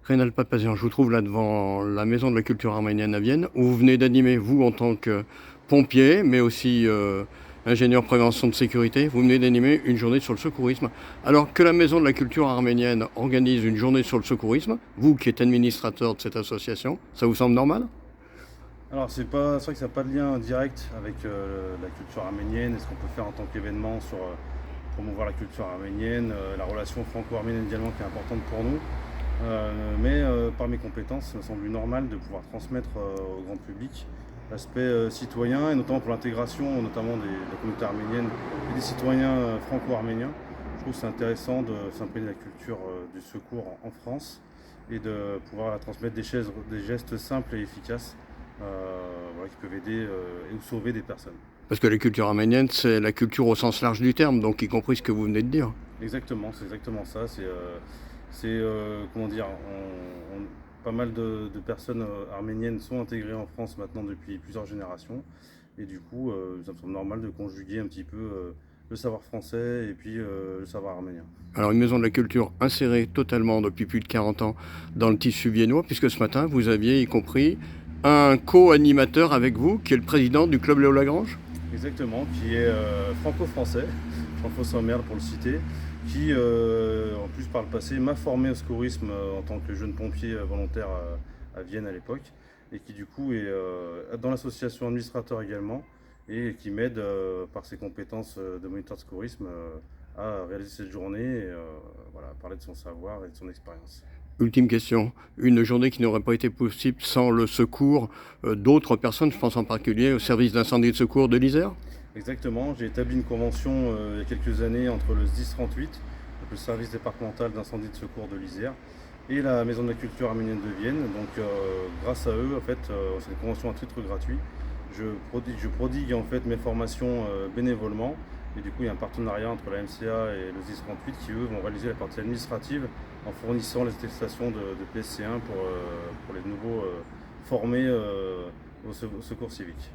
Rénal Papazian, je vous trouve là devant la Maison de la Culture Arménienne à Vienne, où vous venez d'animer, vous en tant que pompier, mais aussi ingénieur prévention de sécurité, vous venez d'animer une journée sur le secourisme. Alors que la Maison de la Culture Arménienne organise une journée sur le secourisme, vous qui êtes administrateur de cette association, ça vous semble normal? Alors c'est vrai que ça n'a pas de lien direct avec la culture arménienne et ce qu'on peut faire en tant qu'événement sur promouvoir la culture arménienne, la relation franco-arménienne également qui est importante pour nous. Mais par mes compétences, ça me semble normal de pouvoir transmettre au grand public l'aspect citoyen et notamment pour l'intégration notamment de la communauté arménienne et des citoyens franco-arméniens. Je trouve que c'est intéressant de s'imprégner de la culture du secours en France et de pouvoir la transmettre des gestes simples et efficaces voilà, qui peuvent aider ou sauver des personnes. Parce que la culture arménienne, c'est la culture au sens large du terme, donc y compris ce que vous venez de dire. Exactement, c'est exactement ça. Comment dire, pas mal de personnes arméniennes sont intégrées en France maintenant depuis plusieurs générations. Et du coup, ça me semble normal de conjuguer un petit peu le savoir français et puis le savoir arménien. Alors une maison de la culture insérée totalement depuis plus de 40 ans dans le tissu viennois, puisque ce matin, vous aviez y compris un co-animateur avec vous, qui est le président du club Léo Lagrange. Exactement, qui est franco-français, Jean-François Sommerle pour le citer, qui en plus par le passé m'a formé au secourisme en tant que jeune pompier volontaire à Vienne à l'époque, et qui du coup est dans l'association administrateur également, et qui m'aide par ses compétences de moniteur de secourisme à réaliser cette journée et voilà, à parler de son savoir et de son expérience. Ultime question, une journée qui n'aurait pas été possible sans le secours d'autres personnes, je pense en particulier au service d'incendie et de secours de l'Isère. Exactement, j'ai établi une convention il y a quelques années entre le SDIS 38, donc le service départemental d'incendie et de secours de l'Isère, et la Maison de la Culture arménienne de Vienne. Donc grâce à eux, en fait, c'est une convention à titre gratuit. Je prodigue en fait mes formations bénévolement. Et du coup, il y a un partenariat entre la MCA et le SDIS 38 qui, eux, vont réaliser la partie administrative en fournissant les attestations de PSC1 pour les nouveaux formés au secours civique.